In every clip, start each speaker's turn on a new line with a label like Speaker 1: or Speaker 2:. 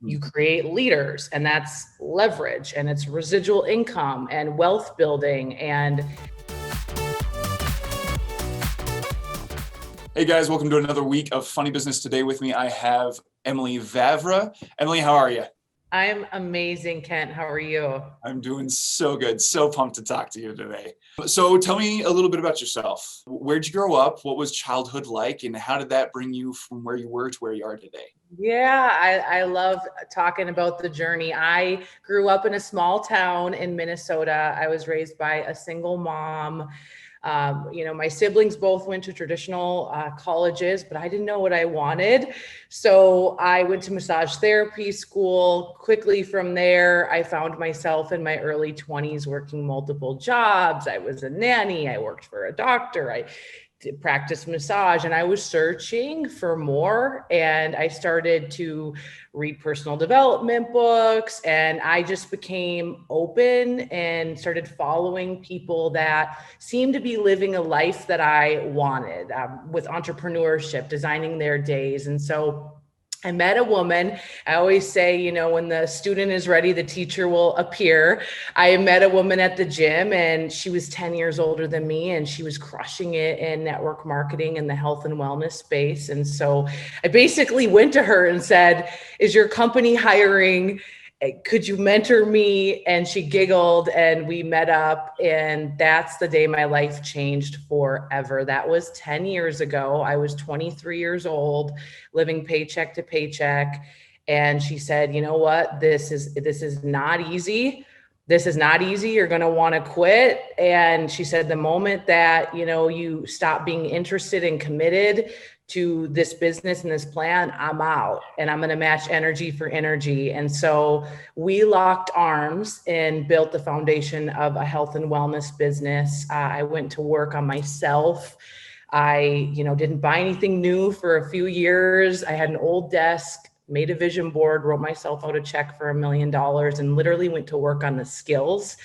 Speaker 1: you create leaders, and that's leverage, and it's residual income and wealth building. And
Speaker 2: hey guys, welcome to another week of Funny Business. Today with me, I have Emily Vavra. Emily, how are you?
Speaker 1: I'm amazing, Kent. How are you?
Speaker 2: I'm doing so good. So pumped to talk to you today. So tell me a little bit about yourself. Where'd you grow up? What was childhood like? And how did that bring you from where you were to where you are today?
Speaker 1: Yeah, I love talking about the journey. I grew up in a small town in Minnesota. I was raised by a single mom. My siblings both went to traditional colleges, but I didn't know what I wanted. So I went to massage therapy school. Quickly from there, I found myself in my early 20s working multiple jobs. I was a nanny. I worked for a doctor. I practice massage, and I was searching for more, and I started to read personal development books, and I just became open and started following people that seemed to be living a life that I wanted, with entrepreneurship, designing their days. And so I met a woman. I always say, when the student is ready, the teacher will appear. I met a woman at the gym, and she was 10 years older than me, and she was crushing it in network marketing in the health and wellness space. And so I basically went to her and said, "Is your company hiring? Could you mentor me?" And she giggled, and we met up, and that's the day my life changed forever. That was 10 years ago. I was 23 years old, living paycheck to paycheck. And she said, "You know what? This is not easy. This is not easy. You're going to want to quit." And she said, the moment that, you stop being interested and committed to this business and this plan, I'm out, and I'm going to match energy for energy. And so we locked arms and built the foundation of a health and wellness business. I went to work on myself. I, didn't buy anything new for a few years. I had an old desk, made a vision board, wrote myself out a check for $1 million, and literally went to work on the skills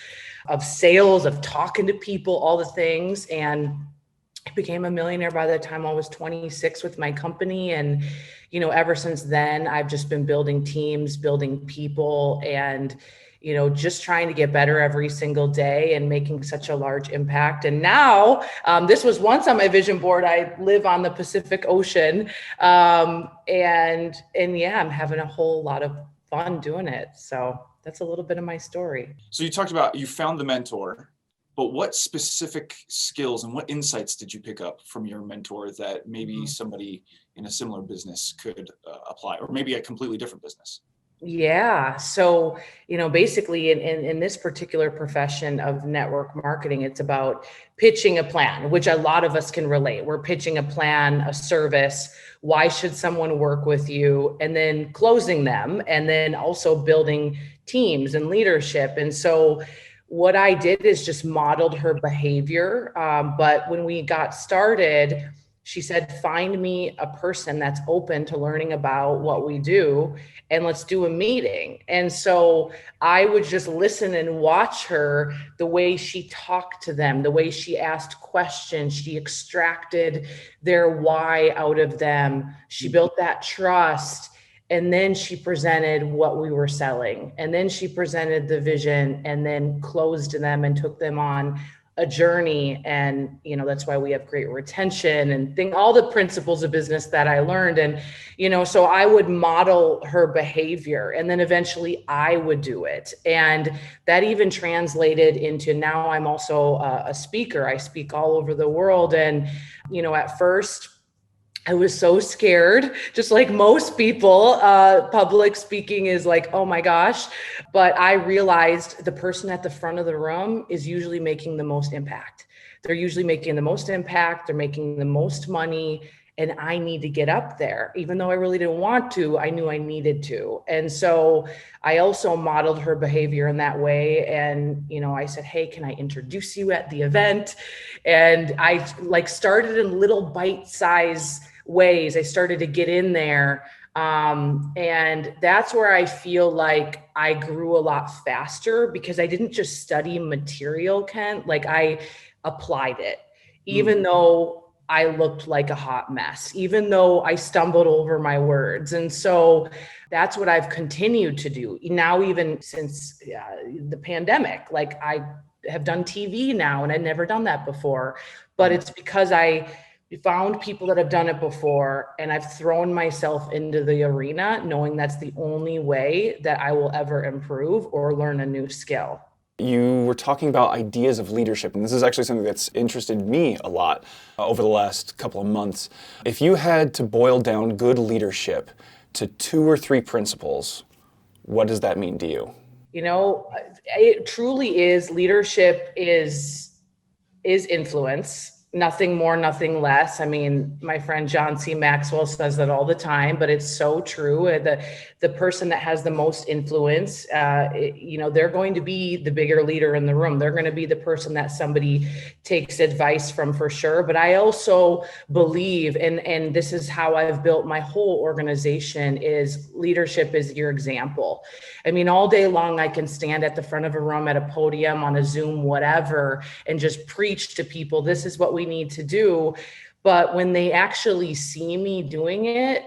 Speaker 1: of sales, of talking to people, all the things. And I became a millionaire by the time I was 26 with my company. And, ever since then, I've just been building teams, building people, and, just trying to get better every single day and making such a large impact. And now, this was once on my vision board. I live on the Pacific Ocean. And yeah, I'm having a whole lot of fun doing it. So that's a little bit of my story.
Speaker 2: So you talked about, you found the mentor, but what specific skills and what insights did you pick up from your mentor that maybe somebody in a similar business could apply, or maybe a completely different business?
Speaker 1: Yeah. So, basically in this particular profession of network marketing, it's about pitching a plan, which a lot of us can relate. We're pitching a plan, a service. Why should someone work with you? And then closing them, and then also building teams and leadership. And so what I did is just modeled her behavior. But when we got started, she said, "Find me a person that's open to learning about what we do, and let's do a meeting." And so I would just listen and watch her, the way she talked to them, the way she asked questions. She extracted their why out of them. She built that trust. And then she presented what we were selling. And then she presented the vision, and then closed them and took them on a journey. And, that's why we have great retention and all the principles of business that I learned. And, so I would model her behavior, and then eventually I would do it. And that even translated into, now I'm also a speaker. I speak all over the world. And, at first, I was so scared, just like most people. Public speaking is like, oh my gosh. But I realized the person at the front of the room is usually making the most impact. They're usually making the most impact. They're making the most money. And I need to get up there. Even though I really didn't want to, I knew I needed to. And so I also modeled her behavior in that way. And, I said, "Hey, can I introduce you at the event?" And I started in little bite-sized ways. I started to get in there. And that's where I feel like I grew a lot faster, because I didn't just study material, Kent. I applied it. Even though I looked like a hot mess, even though I stumbled over my words. And so that's what I've continued to do now, even since the pandemic. Like, I have done TV now, and I'd never done that before, but it's because I found people that have done it before, and I've thrown myself into the arena knowing that's the only way that I will ever improve or learn a new skill.
Speaker 3: You were talking about ideas of leadership, and this is actually something that's interested me a lot over the last couple of months. If you had to boil down good leadership to 2 or 3 principles, what does that mean to you?
Speaker 1: You know, it truly is, leadership is influence. Nothing more, nothing less. I mean, my friend John C. Maxwell says that all the time, but it's so true. The person that has the most influence, they're going to be the bigger leader in the room. They're going to be the person that somebody takes advice from, for sure. But I also believe, and this is how I've built my whole organization, is leadership is your example. I mean, all day long, I can stand at the front of a room, at a podium, on a Zoom, whatever, and just preach to people, this is what we need to do. But when they actually see me doing it,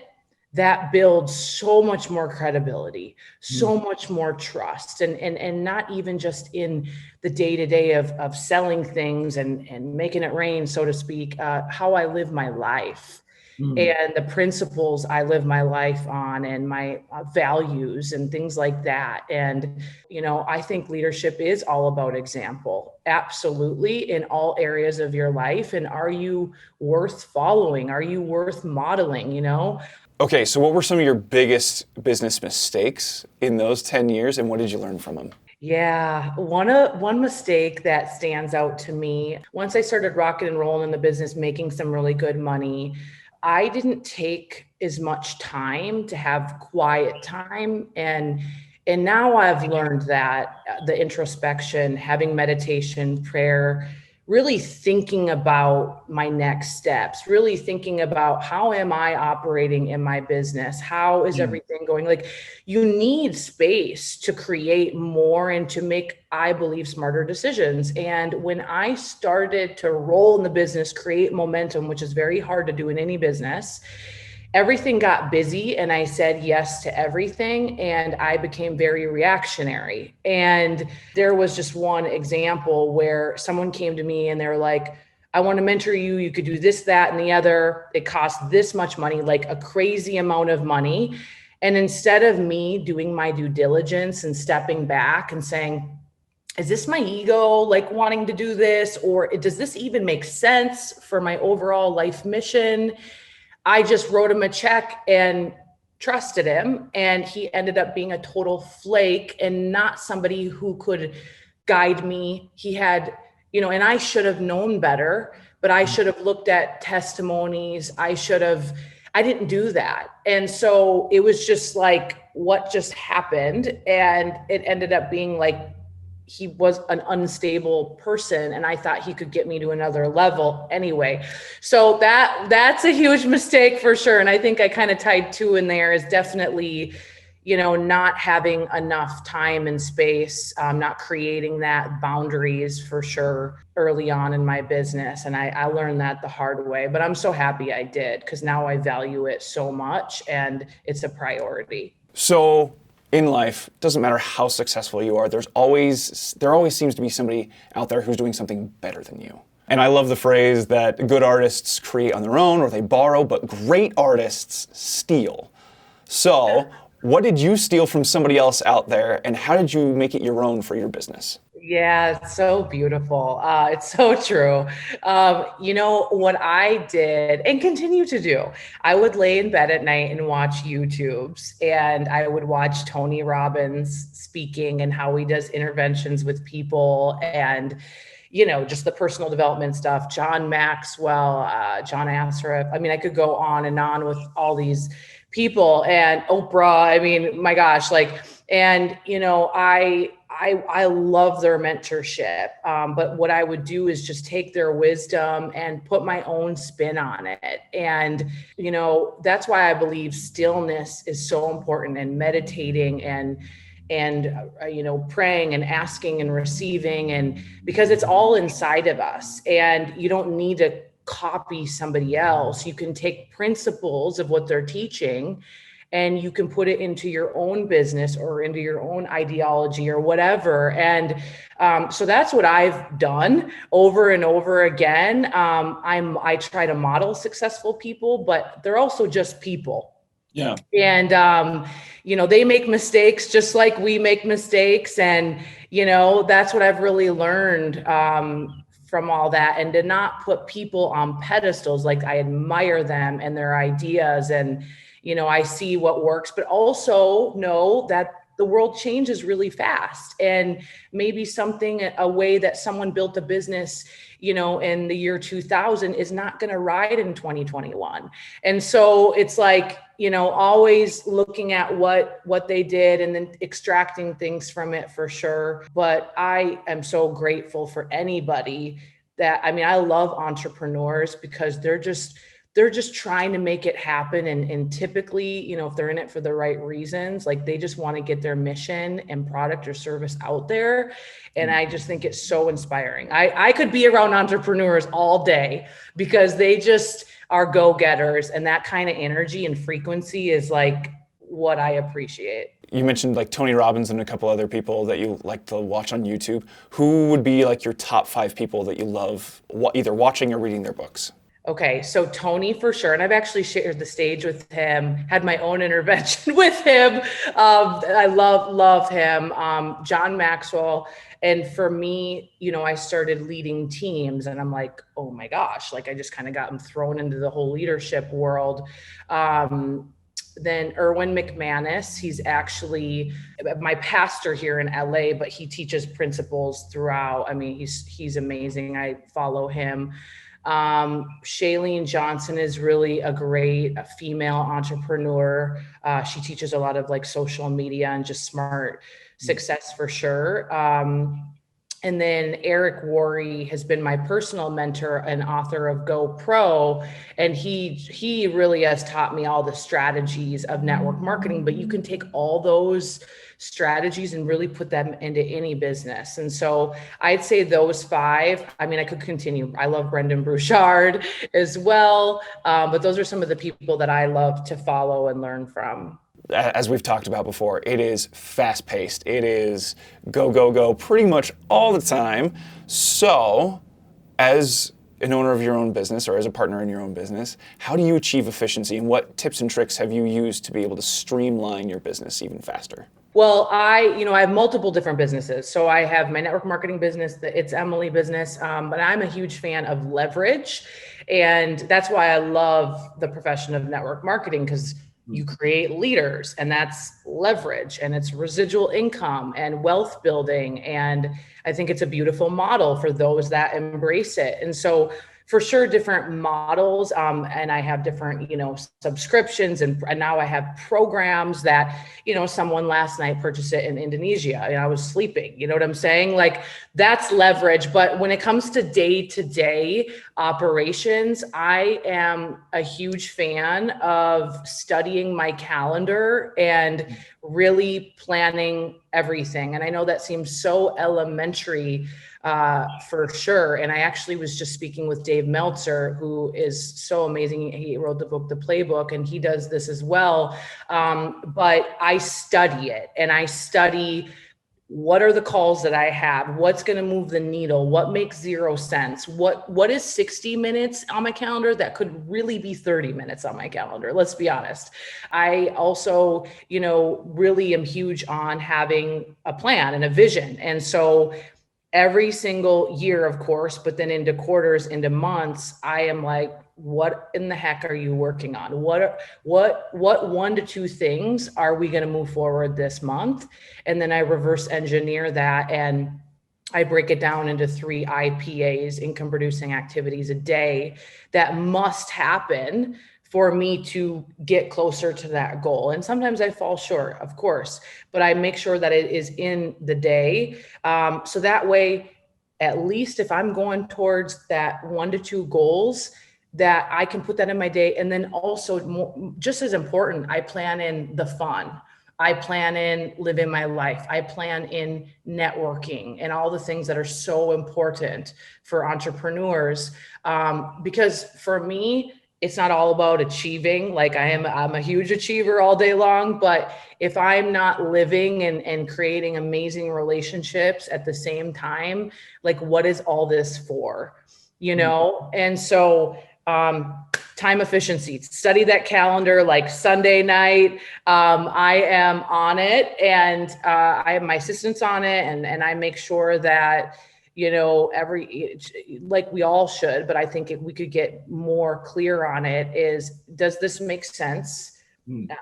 Speaker 1: that builds so much more credibility, so much more trust, and not even just in the day-to-day of selling things and making it rain, so to speak, how I live my life. And the principles I live my life on, and my values and things like that. And, I think leadership is all about example. Absolutely, in all areas of your life. And are you worth following? Are you worth modeling,
Speaker 3: Okay, so what were some of your biggest business mistakes in those 10 years, and what did you learn from them?
Speaker 1: Yeah, one mistake that stands out to me, once I started rocking and rolling in the business, making some really good money, I didn't take as much time to have quiet time. And now I've learned that the introspection, having meditation, prayer, really thinking about my next steps, really thinking about how am I operating in my business? How is everything going? Like, you need space to create more and to make, I believe, smarter decisions. And when I started to roll in the business, create momentum, which is very hard to do in any business, everything got busy, and I said yes to everything, and I became very reactionary. And there was just one example where someone came to me and they were like, I want to mentor you. You could do this, that, and the other. It costs this much money, like a crazy amount of money. And instead of me doing my due diligence and stepping back and saying, is this my ego, like wanting to do this? Or does this even make sense for my overall life mission? I just wrote him a check and trusted him. And he ended up being a total flake and not somebody who could guide me. He had, and I should have known better, but I should have looked at testimonies. I didn't do that. And so it was just like, what just happened? And it ended up being like, he was an unstable person, and I thought he could get me to another level anyway. So that's a huge mistake for sure. And I think I kind of tied 2 in there, is definitely, not having enough time and space, not creating that boundaries for sure early on in my business. And I learned that the hard way, but I'm so happy I did, because now I value it so much and it's a priority.
Speaker 3: So in life, it doesn't matter how successful you are, there always seems to be somebody out there who's doing something better than you. And I love the phrase that good artists create on their own, or they borrow, but great artists steal. So what did you steal from somebody else out there, and how did you make it your own for your business?
Speaker 1: Yeah, it's so beautiful. It's so true. What I did and continue to do, I would lay in bed at night and watch YouTubes, and I would watch Tony Robbins speaking and how he does interventions with people, and just the personal development stuff, John Maxwell, John Assaraf. I mean, I could go on and on with all these people, and Oprah. I mean, my gosh, I love their mentorship. But what I would do is just take their wisdom and put my own spin on it. And, that's why I believe stillness is so important, and meditating and praying and asking and receiving, and because it's all inside of us, and you don't need to copy somebody else. You can take principles of what they're teaching and you can put it into your own business or into your own ideology or whatever. And so that's what I've done over and over again. I try to model successful people, but they're also just people.
Speaker 2: Yeah.
Speaker 1: And, they make mistakes just like we make mistakes. And, that's what I've really learned from all that, and to not put people on pedestals. Like, I admire them and their ideas, and, I see what works, but also know that the world changes really fast. And maybe a way that someone built a business, in the year 2000 is not going to ride in 2021. And so it's like, always looking at what they did and then extracting things from it for sure. But I am so grateful for anybody I love entrepreneurs because they're just trying to make it happen. And typically, if they're in it for the right reasons, like they just want to get their mission and product or service out there. And I just think it's so inspiring. I could be around entrepreneurs all day because they just are go-getters, and that kind of energy and frequency is like what I appreciate.
Speaker 3: You mentioned like Tony Robbins and a couple other people that you like to watch on YouTube. Who would be like your top 5 people that you love either watching or reading their books?
Speaker 1: Okay, so Tony for sure. And I've actually shared the stage with him, had my own intervention with him. I love him. John Maxwell. And for me, I started leading teams and I'm like, oh my gosh, like I just kind of gotten thrown into the whole leadership world. Then Erwin McManus, he's actually my pastor here in LA, but he teaches principles throughout. I mean, he's amazing. I follow him. Shailene Johnson is really a great female entrepreneur. She teaches a lot of like social media and just smart success for sure. And then Eric Worre has been my personal mentor and author of Go Pro. And he really has taught me all the strategies of network marketing, but you can take all those strategies and really put them into any business. And so I'd say those 5. I mean, I could continue. I love Brendan Burchard as well. But those are some of the people that I love to follow and learn from.
Speaker 3: As we've talked about before, it is fast-paced. It is go, go, go pretty much all the time. So as an owner of your own business or as a partner in your own business, how do you achieve efficiency, and what tips and tricks have you used to be able to streamline your business even faster?
Speaker 1: Well, I have multiple different businesses. So I have my network marketing business, the ItsEmily business, but I'm a huge fan of leverage. And that's why I love the profession of network marketing, because you create leaders, and that's leverage, and it's residual income and wealth building. And I think it's a beautiful model for those that embrace it. And so for sure, different models. And I have different, subscriptions, and now I have programs that, someone last night purchased it in Indonesia and I was sleeping, you know what I'm saying? Like, that's leverage. But when it comes to day-to-day operations, I am a huge fan of studying my calendar and really planning everything. And I know that seems so elementary, for sure. And I actually was just speaking with Dave Meltzer, who is so amazing. He wrote the book, The Playbook, and he does this as well. But I study it, and I study what are the calls that I have, what's going to move the needle, what makes 0 sense, what is 60 minutes on my calendar that could really be 30 minutes on my calendar. Let's be honest. I also, really am huge on having a plan and a vision. And so every single year, of course, but then into quarters, into months, I am like, what in the heck are you working on? What 1 to 2 things are we going to move forward this month? And then I reverse engineer that, and I break it down into 3 IPAs, income producing activities a day, that must happen for me to get closer to that goal. And sometimes I fall short, of course, but I make sure that it is in the day. So that way, at least if I'm going towards that 1 to 2 goals, that I can put that in my day. And then also, just as important, I plan in the fun. I plan in living my life. I plan in networking and all the things that are so important for entrepreneurs. Because for me, it's not all about achieving. Like I'm a huge achiever all day long, but if I'm not living and creating amazing relationships at the same time, like what is all this for? You know? And so, time efficiency, study that calendar, like Sunday night. I am on it, and I have my assistants on it, and I make sure that, you know, like we all should, but I think if we could get more clear on it is, does this make sense?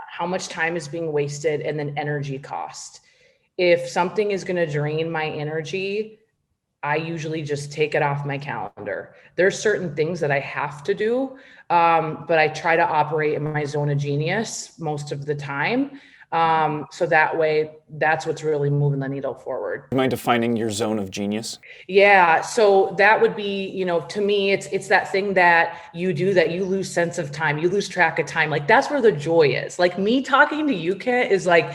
Speaker 1: How much time is being wasted? And then energy cost. If something is going to drain my energy, I usually just take it off my calendar. There's certain things that I have to do, but I try to operate in my zone of genius most of the time. So that way, that's what's really moving the needle forward.
Speaker 3: Do you mind defining your zone of genius?
Speaker 1: Yeah. So that would be, you know, to me, it's that thing that you do that you lose sense of time, you lose track of time. Like that's where the joy is. Like me talking to you, Kent, is like,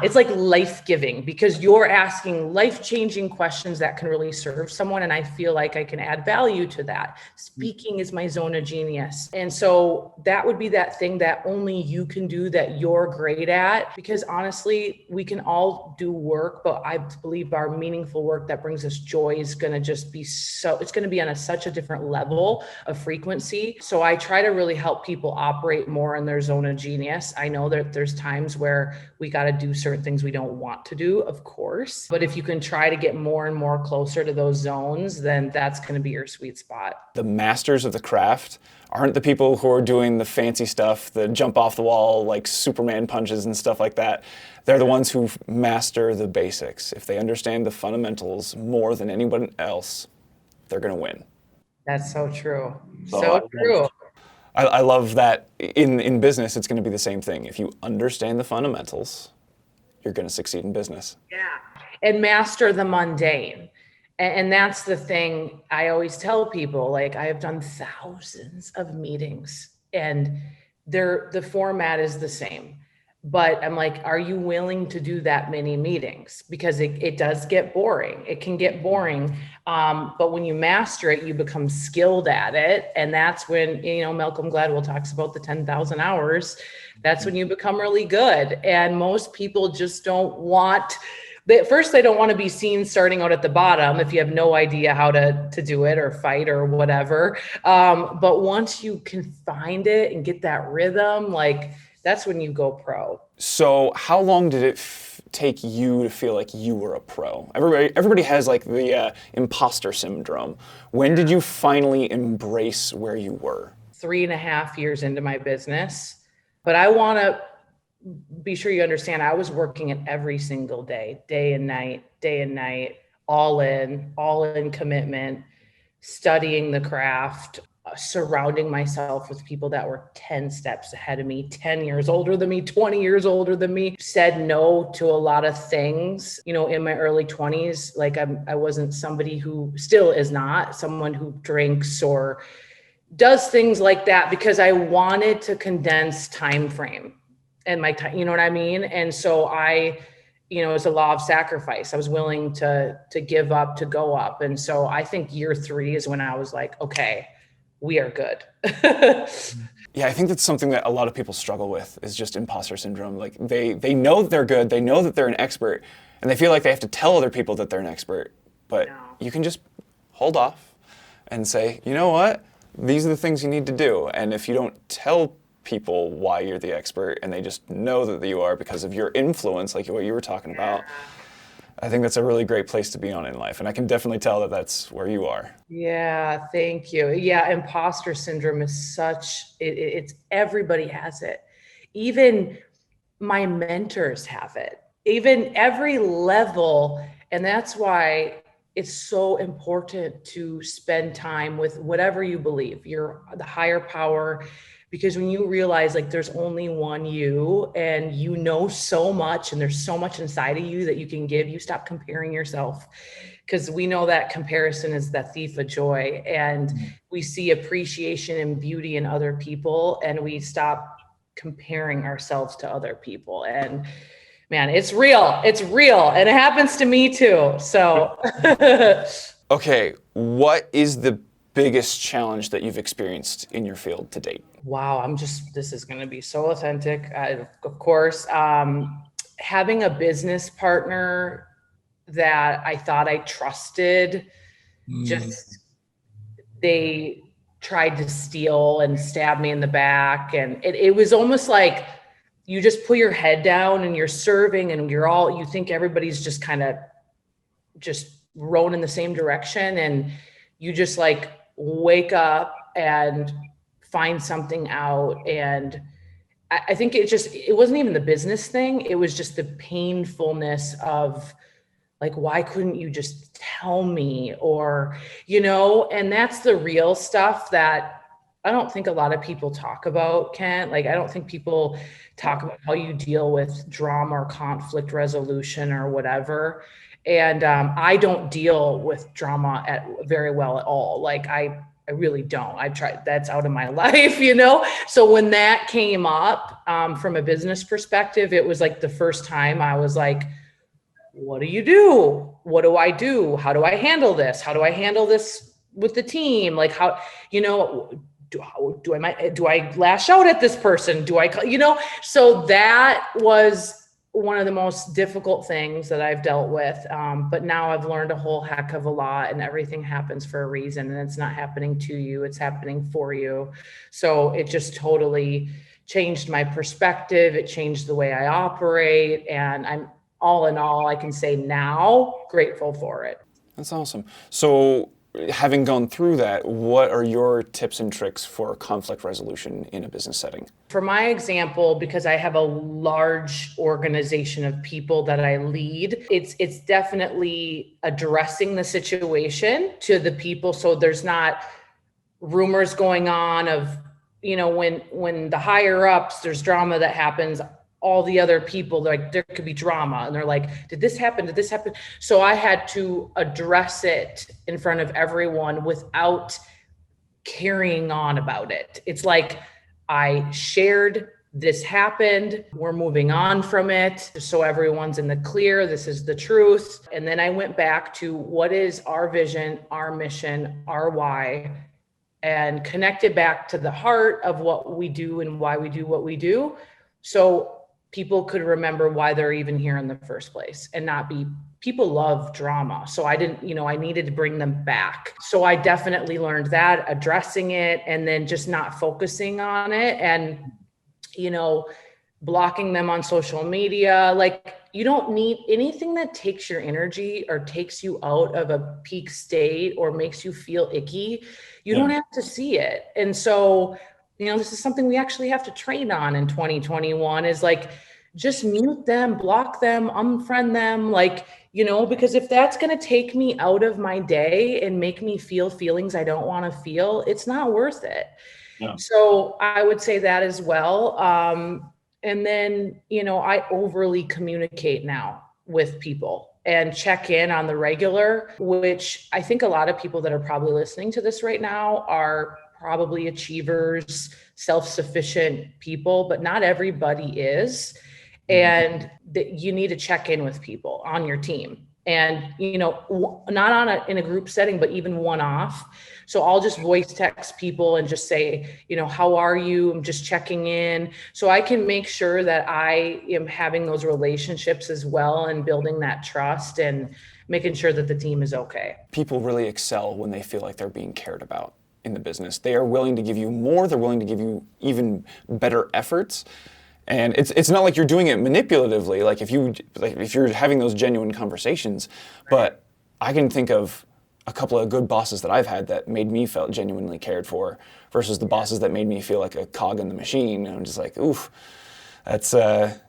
Speaker 1: it's like life-giving, because you're asking life-changing questions that can really serve someone. And I feel like I can add value to that. Speaking is my zone of genius. And so that would be that thing that only you can do, that you're great at, because honestly, we can all do work, but I believe our meaningful work that brings us joy is going to just be it's going to be on such a different level of frequency. So I try to really help people operate more in their zone of genius. I know that there's times where we got to do certain things we don't want to do, of course. But if you can try to get more and more closer to those zones, then that's going to be your sweet spot.
Speaker 3: The masters of the craft aren't the people who are doing the fancy stuff, the jump off the wall, like Superman punches and stuff like that. They're the ones who master the basics. If they understand the fundamentals more than anyone else, they're going to win.
Speaker 1: That's so true. So true.
Speaker 3: I love that in business, it's going to be the same thing. If you understand the fundamentals, you're going to succeed in business.
Speaker 1: Yeah. And master the mundane. And that's the thing I always tell people. Like, I have done thousands of meetings, and the format is the same. But I'm like, are you willing to do that many meetings? Because it does get boring. It can get boring. But when you master it, you become skilled at it. And that's when, you know, Malcolm Gladwell talks about the 10,000 hours. That's when you become really good. And most people just don't want, first, they don't want to be seen starting out at the bottom if you have no idea how to do it or fight or whatever. But once you can find it and get that rhythm, like, that's when you go pro.
Speaker 3: So how long did it take you to feel like you were a pro? Everybody has like the imposter syndrome. When did you finally embrace where you were?
Speaker 1: 3.5 years into my business. But I want to be sure you understand, I was working it every single day, day and night, all in commitment, studying the craft, surrounding myself with people that were 10 steps ahead of me, 10 years older than me, 20 years older than me, said no to a lot of things. You know, in my early 20s, like I wasn't somebody who still is not someone who drinks or does things like that, because I wanted to condense time frame and my time, you know what I mean? And so you know, it's a law of sacrifice. I was willing to give up, to go up. And so I think year 3 is when I was like, okay, we are good.
Speaker 3: Yeah, I think that's something that a lot of people struggle with, is just imposter syndrome. Like they know that they're good, they know that they're an expert, and they feel like they have to tell other people that they're an expert. But you can just hold off and say, you know what? These are the things you need to do. And if you don't tell people why you're the expert, and they just know that you are because of your influence, like what you were talking about, I think that's a really great place to be on in life. And I can definitely tell that that's where you are.
Speaker 1: Yeah, thank you. Yeah, imposter syndrome is it's everybody has it. Even my mentors have it, even every level. And that's why it's so important to spend time with whatever you believe, the higher power. Because when you realize like there's only one you, and you know so much, and there's so much inside of you that you can give, you stop comparing yourself. Because we know that comparison is the thief of joy, and we see appreciation and beauty in other people, and we stop comparing ourselves to other people. And man, it's real. It's real. And it happens to me too. So.
Speaker 3: Okay. What is the biggest challenge that you've experienced in your field to date?
Speaker 1: Wow. This is going to be so authentic. Of course, having a business partner that I thought I trusted, they tried to steal and stab me in the back. And it was almost like you just put your head down and you're serving and you think everybody's just kind of just rowing in the same direction. And you just like wake up and find something out. And I think it wasn't even the business thing. It was just the painfulness of like, why couldn't you just tell me? Or, and that's the real stuff that I don't think a lot of people talk about, Kent. Like, I don't think people talk about how you deal with drama or conflict resolution or whatever. And I don't deal with drama very well at all. Like, I really don't. I've tried, that's out of my life, So when that came up from a business perspective, it was like the first time I was like, what do you do? What do I do? How do I handle this? How do I handle this with the team? Like, how, do I lash out at this person? So that was one of the most difficult things that I've dealt with. But now I've learned a whole heck of a lot, and everything happens for a reason, and it's not happening to you, it's happening for you. So it just totally changed my perspective. It changed the way I operate, and I'm all in all, I can say now, grateful for it.
Speaker 3: That's awesome. So having gone through that, what are your tips and tricks for conflict resolution in a business setting?
Speaker 1: For my example, because I have a large organization of people that I lead, it's definitely addressing the situation to the people. So there's not rumors going on of, when the higher ups, there's drama that happens, all the other people, like, there could be drama, and they're like, did this happen? Did this happen? So I had to address it in front of everyone without carrying on about it. It's like, I shared, this happened, we're moving on from it, so everyone's in the clear, this is the truth. And then I went back to what is our vision, our mission, our why, and connected back to the heart of what we do and why we do what we do. So people could remember why they're even here in the first place, and not be, people love drama. So I didn't, I needed to bring them back. So I definitely learned that, addressing it, and then just not focusing on it, and, blocking them on social media. Like, you don't need anything that takes your energy or takes you out of a peak state or makes you feel icky. You don't have to see it. And so, this is something we actually have to train on in 2021, is like, just mute them, block them, unfriend them, because if that's going to take me out of my day and make me feel feelings I don't want to feel, it's not worth it. Yeah. So I would say that as well. And then, I overly communicate now with people and check in on the regular, which I think a lot of people that are probably listening to this right now are probably achievers, self-sufficient people, but not everybody is. And you need to check in with people on your team, and, not in a group setting, but even one-off. So I'll just voice text people and just say, how are you? I'm just checking in. So I can make sure that I am having those relationships as well, and building that trust and making sure that the team is okay.
Speaker 3: People really excel when they feel like they're being cared about in the business. They are willing to give you more. They're willing to give you even better efforts. And it's not like you're doing it manipulatively, like if you're having those genuine conversations. But I can think of a couple of good bosses that I've had that made me feel genuinely cared for, versus the bosses that made me feel like a cog in the machine. And I'm just like, oof, it's a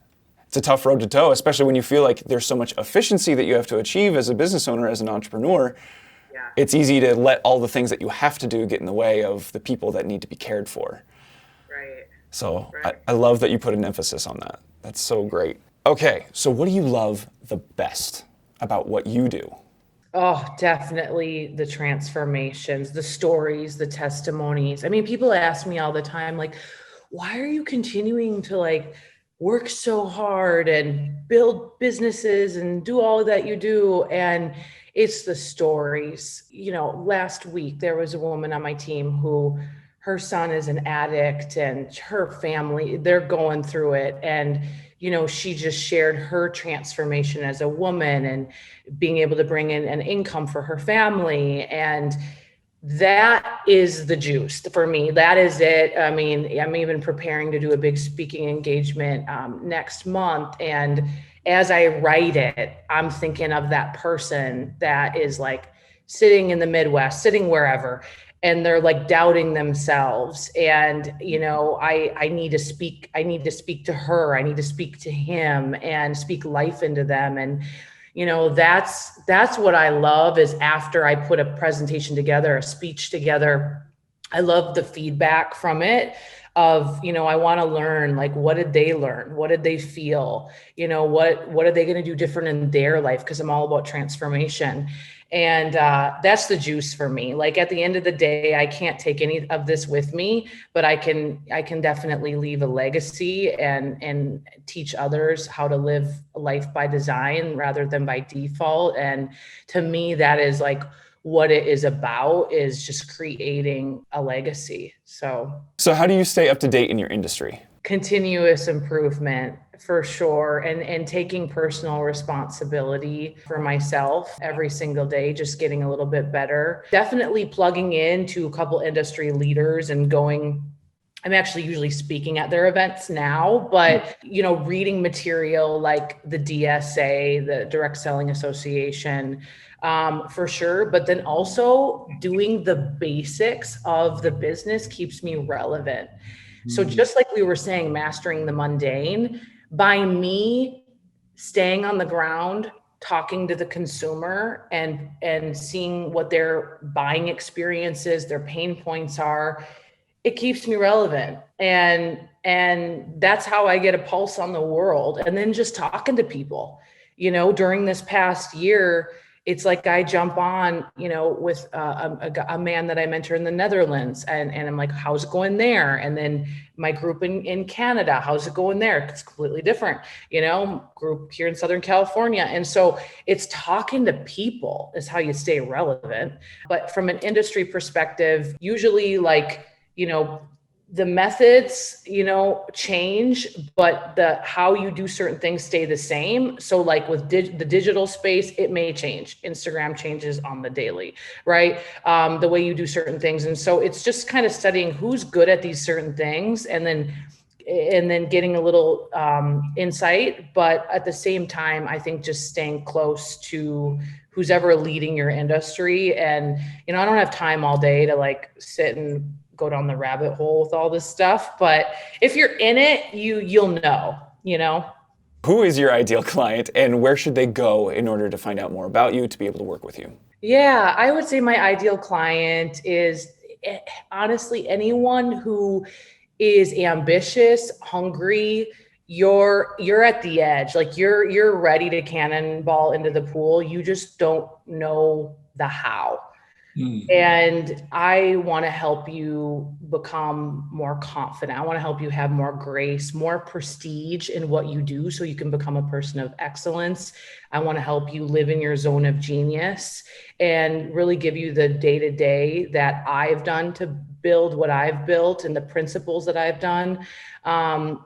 Speaker 3: tough road to toe, especially when you feel like there's so much efficiency that you have to achieve as a business owner, as an entrepreneur. Yeah. It's easy to let all the things that you have to do get in the way of the people that need to be cared for. So I love that you put an emphasis on that. That's so great. Okay, so what do you love the best about what you do?
Speaker 1: Oh, definitely the transformations, the stories, the testimonies. I mean, people ask me all the time, like, why are you continuing to like work so hard and build businesses and do all that you do? And it's the stories. You know, last week there was a woman on my team who her son is an addict and her family, they're going through it. And, you know, she just shared her transformation as a woman and being able to bring in an income for her family. And that is the juice for me. That is it. I mean, I'm even preparing to do a big speaking engagement next month. And as I write it, I'm thinking of that person that is like sitting in the Midwest, sitting wherever, and they're like doubting themselves. And, you know, I need to speak to her. I need to speak to him and speak life into them. And, you know, that's what I love is after I put a presentation together, a speech together, I love the feedback from it of, you know, I want to learn, like, what did they learn? What did they feel? You know, what are they going to do different in their life? Because I'm all about transformation. And that's the juice for me. Like at the end of the day, I can't take any of this with me, but I can definitely leave a legacy and teach others how to live life by design rather than by default. And to me, that is like what it is about, is just creating a legacy. So
Speaker 3: how do you stay up to date in your industry?
Speaker 1: Continuous improvement for sure. And taking personal responsibility for myself every single day, just getting a little bit better. Definitely plugging into a couple industry leaders and going, I'm actually usually speaking at their events now, but, you know, reading material like the DSA, the Direct Selling Association, for sure. But then also doing the basics of the business keeps me relevant. So just like we were saying, mastering the mundane, by me staying on the ground, talking to the consumer and seeing what their buying experiences, their pain points are, it keeps me relevant. And that's how I get a pulse on the world. And then just talking to people, you know, during this past year, it's like I jump on, you know, with a man that I mentor in the Netherlands, and I'm like, how's it going there? And then my group in Canada, how's it going there? It's completely different, you know, group here in Southern California. And so it's talking to people is how you stay relevant. But from an industry perspective, usually like, you know, the methods, you know, change, but the how you do certain things stay the same. So like with the digital space, it may change. Instagram changes on the daily, right? The way you do certain things. And so it's just kind of studying who's good at these certain things and then getting a little insight. But at the same time, I think just staying close to who's ever leading your industry. And, you know, I don't have time all day to like sit and go down the rabbit hole with all this stuff, but if you're in it, you'll know, you know.
Speaker 3: Who is your ideal client and where should they go in order to find out more about you to be able to work with you?
Speaker 1: Yeah, I would say my ideal client is honestly anyone who is ambitious, hungry. You're at the edge, like you're ready to cannonball into the pool. You just don't know the how. And I want to help you become more confident. I want to help you have more grace, more prestige in what you do so you can become a person of excellence. I want to help you live in your zone of genius and really give you the day-to-day that I've done to build what I've built and the principles that I've done. My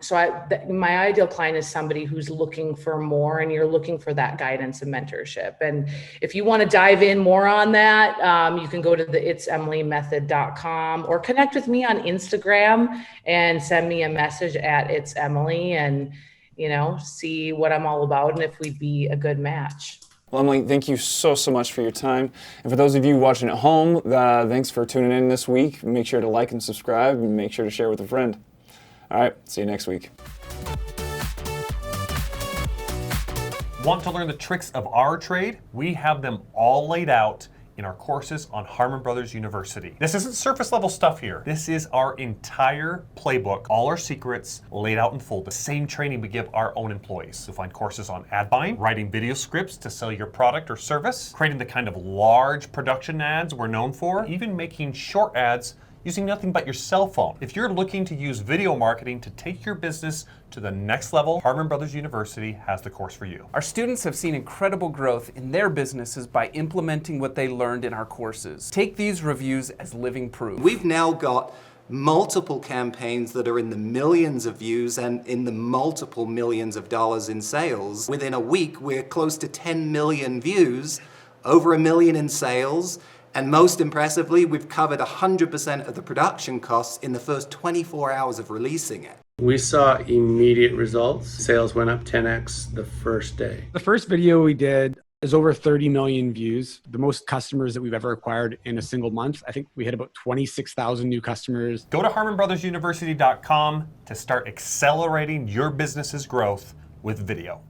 Speaker 1: ideal client is somebody who's looking for more, and you're looking for that guidance and mentorship. And if you want to dive in more on that, you can go to the ItsEmilyMethod.com or connect with me on Instagram and send me a message at ItsEmily and, you know, see what I'm all about and if we'd be a good match.
Speaker 3: Well, Emily, thank you so much for your time. And for those of you watching at home, thanks for tuning in this week. Make sure to like and subscribe and make sure to share with a friend. All right, see you next week.
Speaker 4: Want to learn the tricks of our trade? We have them all laid out in our courses on Harmon Brothers University. This isn't surface level stuff here. This is our entire playbook, all our secrets laid out in full. The same training we give our own employees. You'll find courses on ad buying, writing video scripts to sell your product or service, creating the kind of large production ads we're known for, even making short ads using nothing but your cell phone. If you're looking to use video marketing to take your business to the next level, Harmon Brothers University has the course for you.
Speaker 5: Our students have seen incredible growth in their businesses by implementing what they learned in our courses. Take these reviews as living proof.
Speaker 6: We've now got multiple campaigns that are in the millions of views and in the multiple millions of dollars in sales. Within a week, we're close to 10 million views, over $1 million in sales, and most impressively, we've covered 100% of the production costs in the first 24 hours of releasing it.
Speaker 7: We saw immediate results. Sales went up 10x the first day.
Speaker 8: The first video we did is over 30 million views, the most customers that we've ever acquired in a single month. I think we had about 26,000 new customers.
Speaker 4: Go to HarmonBrothersUniversity.com to start accelerating your business's growth with video.